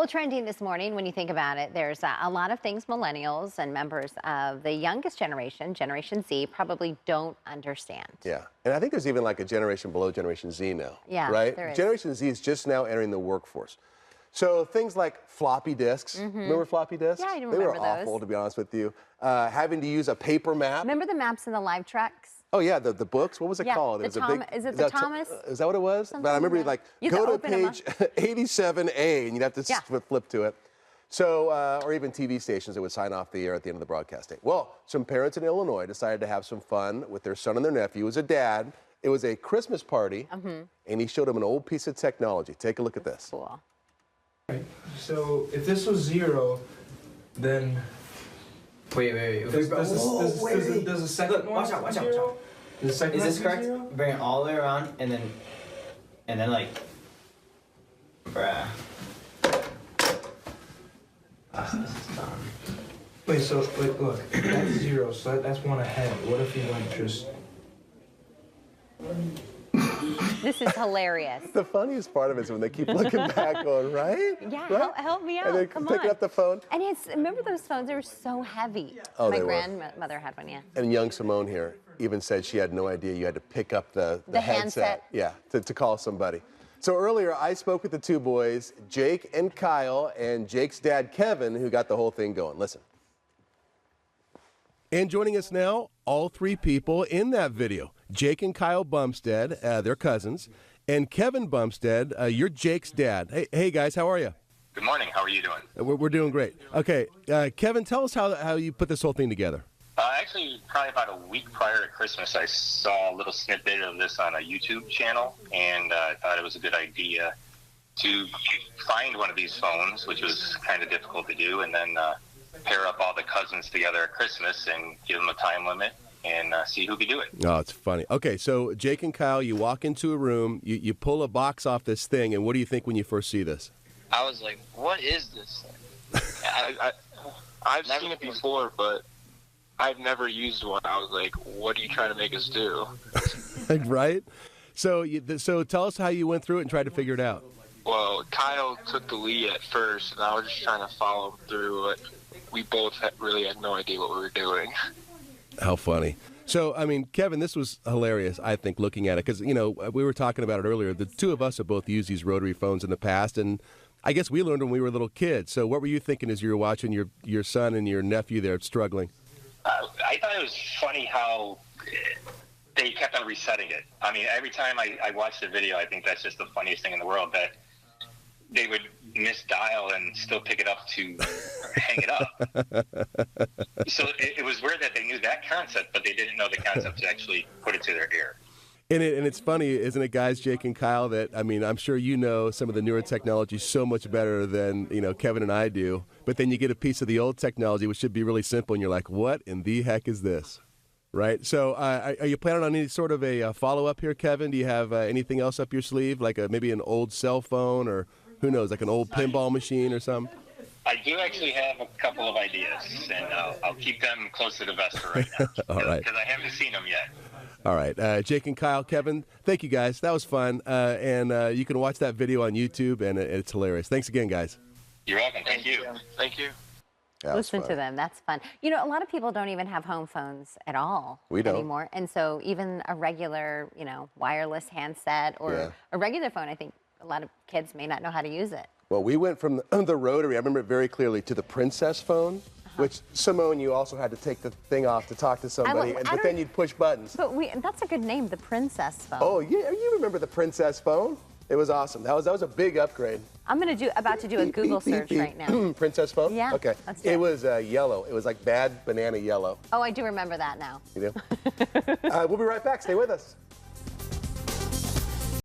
Well, trending this morning, when you think about it, there's a lot of things millennials and members of the youngest generation, Generation Z, probably don't understand. Yeah, and I think there's even like a generation below Generation Z now, Yeah, right? there is. Generation Z is just now entering the workforce. So things like floppy disks, remember floppy disks? Yeah, I They remember were awful, those. to be honest with you. Having to use a paper map. Remember the maps in the live trucks? Oh yeah, the books. What was it Yeah, called? the It was Tom- is it the Thomas? Is that what it was? Something But I remember like that. like You had go to to open 'em page 87A, and you'd have to Yeah. flip to it. So, or even TV stations that would sign off the air at the end of the broadcasting. Well, some parents in Illinois decided to have some fun with their son and their nephew. It was a dad. It was a Christmas party, and he showed them an old piece of technology. Take a look at this. Cool. Right. So if this was 0, then Wait. does the second Look, one watch out, watch out, 0? Does the second Is one this be correct? 0? Bring it all the way around and then like, bruh. This is dumb. Wait, so look, that's 0, so that's one ahead. What if he went just? This is hilarious. The funniest part of it is when they keep looking back going, right? Yeah, Right? help me out. And then Come picking on. up the phone. And remember those phones? They were so heavy. Oh, My they were. grandmother had one, yeah. And young Simone here even said she had no idea you had to pick up the handset. Yeah, to call somebody. So earlier, I spoke with the two boys, Jake and Kyle, and Jake's dad, Kevin, who got the whole thing going. Listen. And joining us now, all three people in that video. Jake and Kyle Bumstead, they're cousins, and Kevin Bumstead, you're Jake's dad. Hey guys, how are you? Good morning. How are you doing? We're doing great. Okay, Kevin, tell us how you put this whole thing together. Actually, probably about a week prior to Christmas, I saw a little snippet of this on a YouTube channel, and I thought it was a good idea to find one of these phones, which was kind of difficult to do, and then pair up all the cousins together at Christmas and give them a time limit and see who could do it. Oh, it's funny. Okay, so Jake and Kyle, you walk into a room, you pull a box off this thing, and what do you think when you first see this? I was like, what is this thing? I've seen it before, but I've never used one. I was like, what are you trying to make us do? Right? So, so tell us how you went through it and tried to figure it out. Well, Kyle took the lead at first, and I was just trying to follow him through it. We both really had no idea what we were doing. How funny. So, I mean, Kevin, this was hilarious, I think, looking at it, because, you know, we were talking about it earlier. The two of us have both used these rotary phones in the past, and I guess we learned when we were little kids. So what were you thinking as you were watching your son and your nephew there struggling? I thought it was funny how they kept on resetting it. I mean, every time I watched the video, I think that's just the funniest thing in the world, that they would misdial and still pick it up to hang it up. So it was weird that they knew that concept, but they didn't know the concept to actually put it to their ear. And it's funny, isn't it, guys, Jake and Kyle, that, I mean, I'm sure you know some of the newer technology so much better than, you know, Kevin and I do. But then you get a piece of the old technology, which should be really simple, and you're like, what in the heck is this? Right? So are you planning on any sort of a follow-up here, Kevin? Do you have anything else up your sleeve, like maybe an old cell phone or, who knows, like an old pinball machine or something? I do actually have a couple of ideas, and I'll keep them close to the vest for right now. All right. Because I haven't seen them yet. All right. Jake and Kyle, Kevin, thank you, guys. That was fun. And you can watch that video on YouTube, and it's hilarious. Thanks again, guys. You're welcome. Thank you. Thank you. Listen to them. That's fun. You know, a lot of people don't even have home phones at all anymore. And so even a regular, you know, wireless handset or a regular phone, I think a lot of kids may not know how to use it. Well, we went from the Rotary, I remember it very clearly, to the Princess phone, which, Simone, you also had to take the thing off to talk to somebody, but then you'd push buttons. But that's a good name, the Princess phone. Oh, yeah, you remember the Princess phone? It was awesome. That was a big upgrade. I'm about to do a Google search right now. Princess phone? Yeah. Okay. Let's do it. It was yellow. It was like bad banana yellow. Oh, I do remember that now. You do? We'll be right back. Stay with us.